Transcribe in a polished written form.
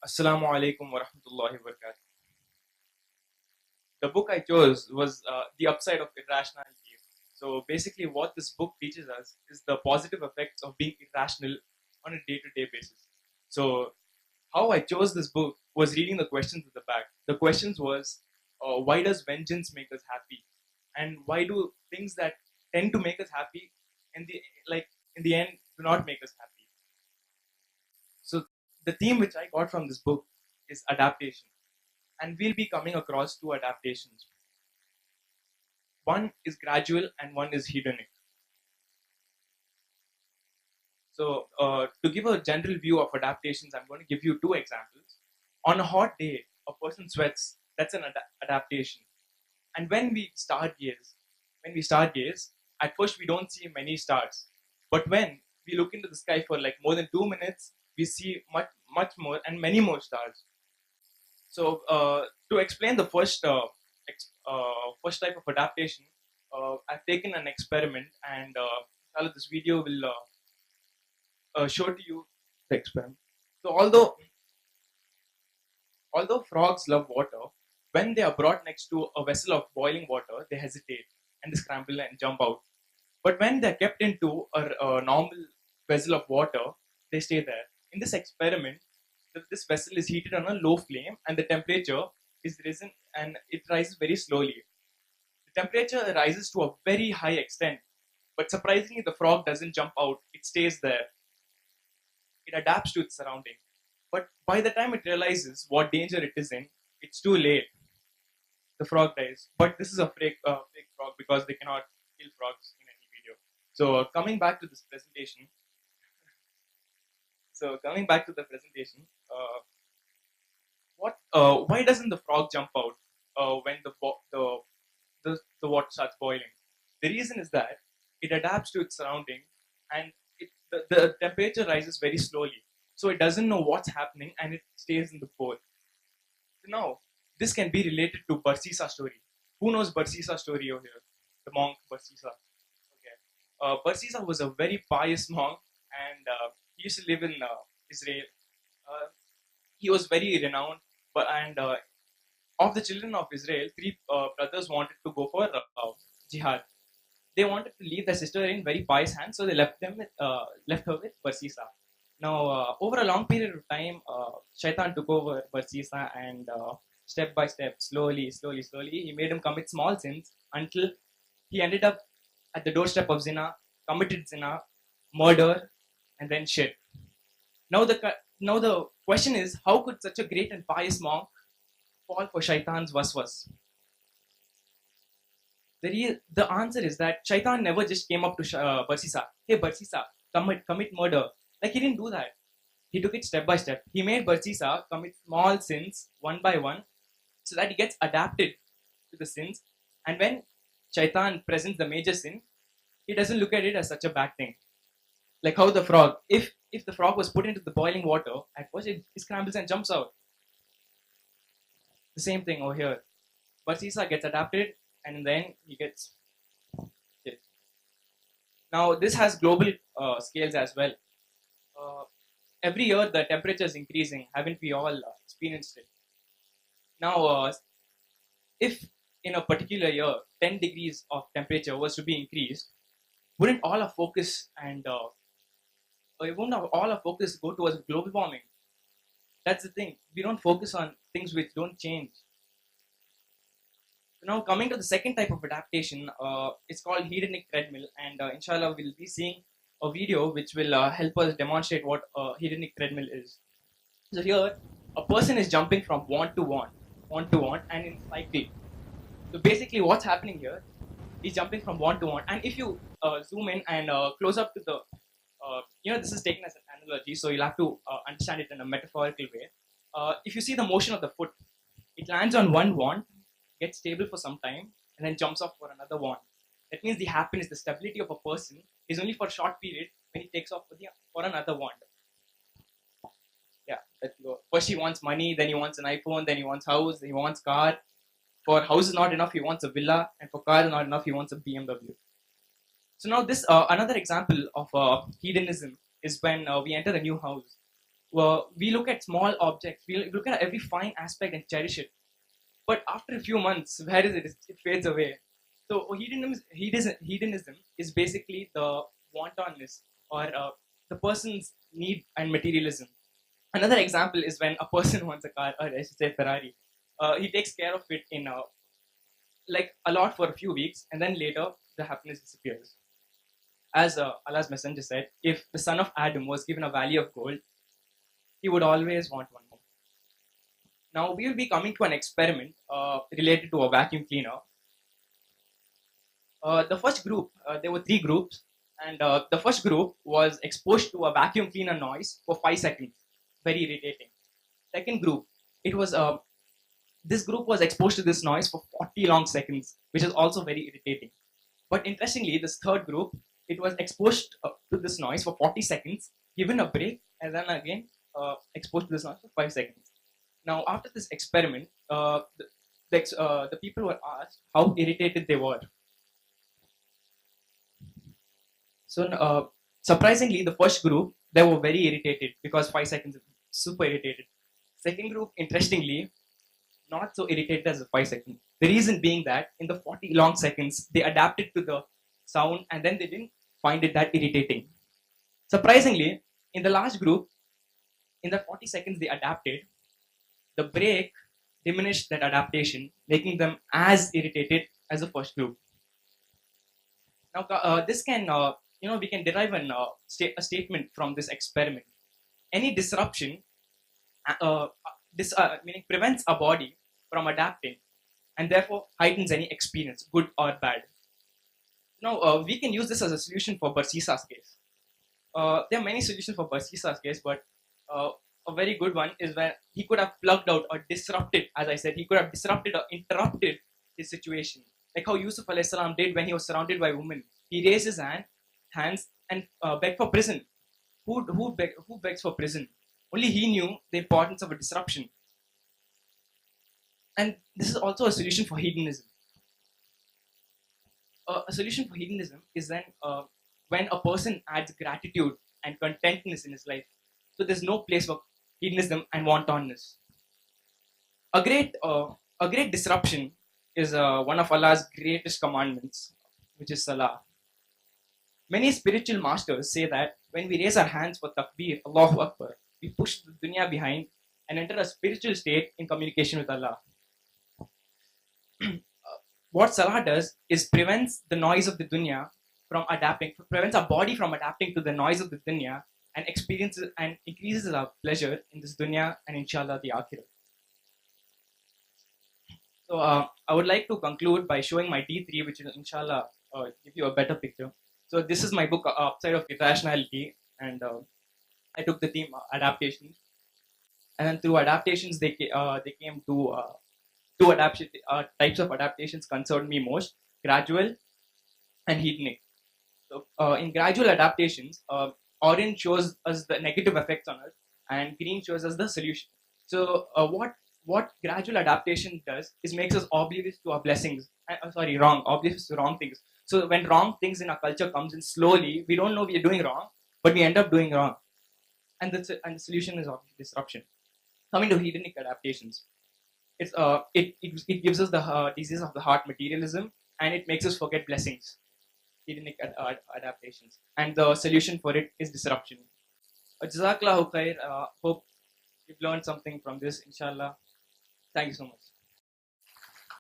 Assalamu alaikum wa rahmatullahi wa barakatuh. The book I chose was The Upside of Irrationality. So basically, what this book teaches us is the positive effects of being irrational on a day-to-day basis. So how I chose this book was reading the questions at the back. The questions was, why does vengeance make us happy, and why do things that tend to make us happy, in the in the end, do not make us happy? So the theme which I got from this book is adaptation, and we'll be coming across two adaptations. One is gradual and one is hedonic. So, to give a general view of adaptations, I'm going to give you two examples. On a hot day, a person sweats. That's an adaptation. And when we stargaze, at first we don't see many stars. But when we look into the sky for like more than 2 minutes, we see much more and many more stars. So, to explain the first type of adaptation, I've taken an experiment, and this video will show to you the experiment. So, although frogs love water, when they are brought next to a vessel of boiling water, they hesitate and they scramble and jump out. But when they're kept into a normal vessel of water, they stay there. In this experiment, this vessel is heated on a low flame and the temperature is risen and it rises very slowly. The temperature rises to a very high extent, but surprisingly, the frog doesn't jump out, it stays there. It adapts to its surrounding. But by the time it realizes what danger it is in, it's too late. The frog dies. But this is a fake frog because they cannot kill frogs in any video. So coming back to this presentation. What? Why doesn't the frog jump out when the water starts boiling? The reason is that it adapts to its surrounding, and the temperature rises very slowly. So it doesn't know what's happening and it stays in the bowl. Now, this can be related to Barsisa story. Who knows Barsisa story over here? The monk Barsisa. Okay. Barsisa was a very pious monk, and he used to live in Israel. Uh, he was very renowned, but and of the children of Israel, three brothers wanted to go for jihad. They wanted to leave their sister in very pious hands, so they left her with Barsisa. Now, over a long period of time, Shaitan took over Barsisa, and step by step, slowly, he made him commit small sins until he ended up at the doorstep of zina, committed zina, murder, and then shit. Now the question is, how could such a great and pious monk fall for Shaitan's waswas? The answer is that Shaitan never just came up to Barsisa, hey Barsisa, commit murder. Like, he didn't do that. He took it step by step. He made Barsisa commit small sins one by one so that he gets adapted to the sins. And when Shaitan presents the major sin, he doesn't look at it as such a bad thing. Like how the frog, if the frog was put into the boiling water, at first it scrambles and jumps out. The same thing over here. Barsisa gets adapted, and then he gets killed. Now, this has global scales as well. Uh, every year, the temperature is increasing. Haven't we all experienced it? Now, if in a particular year 10 degrees of temperature was to be increased, wouldn't all our focus and wouldn't all our focus go towards global warming? That's the thing. We don't focus on things which don't change. So now, coming to the second type of adaptation, it's called hedonic treadmill, and inshallah we'll be seeing a video which will help us demonstrate what hedonic treadmill is. So here, a person is jumping from want to want, and in cycle. So basically, what's happening here? He's jumping from want to want, and if you zoom in and close up to the, this is taken as an analogy, so you'll have to understand it in a metaphorical way. If you see the motion of the foot, it lands on one want, gets stable for some time, and then jumps off for another want. That means the happiness, the stability of a person is only for a short period when he takes off for another want. Yeah, let's go. First he wants money, then he wants an iPhone, then he wants house, then he wants car. For house is not enough, he wants a villa, and for car is not enough, he wants a BMW. So now this another example of hedonism is when we enter a new house. we look at small objects, we look at every fine aspect and cherish it. But after a few months, where is it? It fades away. So hedonism is basically the wantonness or the person's need and materialism. Another example is when a person wants a car, or I should say Ferrari. He takes care of it in like a lot for a few weeks, and then later the happiness disappears. As Allah's Messenger said, if the son of Adam was given a valley of gold, he would always want one more. Now we will be coming to an experiment related to a vacuum cleaner. The first group, there were three groups, and the first group was exposed to a vacuum cleaner noise for 5 seconds, very irritating. Second group, it was this group was exposed to this noise for 40 long seconds, which is also very irritating. But interestingly, this third group, it was exposed to this noise for 40 seconds, given a break, and then again exposed to this noise for 5 seconds. Now, after this experiment, the people were asked how irritated they were. So, surprisingly, the first group, they were very irritated because 5 seconds, super irritated. Second group, interestingly, not so irritated as the 5 seconds. The reason being that in the 40 long seconds, they adapted to the sound and then they didn't find it that irritating. Surprisingly, in the last group, in the 40 seconds they adapted, the break diminished that adaptation, making them as irritated as the first group. Now, this can, we can derive a statement from this experiment. Any disruption, meaning prevents a body from adapting, and therefore heightens any experience, good or bad. Now, we can use this as a solution for Barsisa's case. There are many solutions for Barsisa's case, but a very good one is where he could have plugged out or disrupted, as I said, he could have disrupted or interrupted his situation. Like how Yusuf alayhi salam did when he was surrounded by women. He raised his hands and begged for prison. Who begs for prison? Only he knew the importance of a disruption. And this is also a solution for hedonism. A solution for hedonism is then when a person adds gratitude and contentness in his life. So there's no place for hedonism and wantonness. A great disruption is one of Allah's greatest commandments, which is Salah. Many spiritual masters say that when we raise our hands for takbir, Allahu Akbar, we push the dunya behind and enter a spiritual state in communication with Allah. What Salah does is prevents the noise of the dunya from adapting, prevents our body from adapting to the noise of the dunya, and experiences and increases our pleasure in this dunya and inshallah the akhirah. So I would like to conclude by showing my D3, which will inshallah give you a better picture. So this is my book Upside of Irrationality, and I took the theme adaptation, and then through adaptations they came to two types of adaptations concerned me most: gradual and hedonic. So in gradual adaptations, orange shows us the negative effects on us, and green shows us the solution. So what gradual adaptation does is makes us oblivious to our blessings. Oblivious to wrong things. So when wrong things in our culture comes in slowly, we don't know we are doing wrong, but we end up doing wrong. And the solution is obviously disruption. Coming to hedonic adaptations, it gives us the disease of the heart, materialism, and it makes us forget blessings. Hedonic adaptations, and the solution for it is disruption. Jazakallahu khair. Hope you've learned something from this, inshallah. Thank you so much.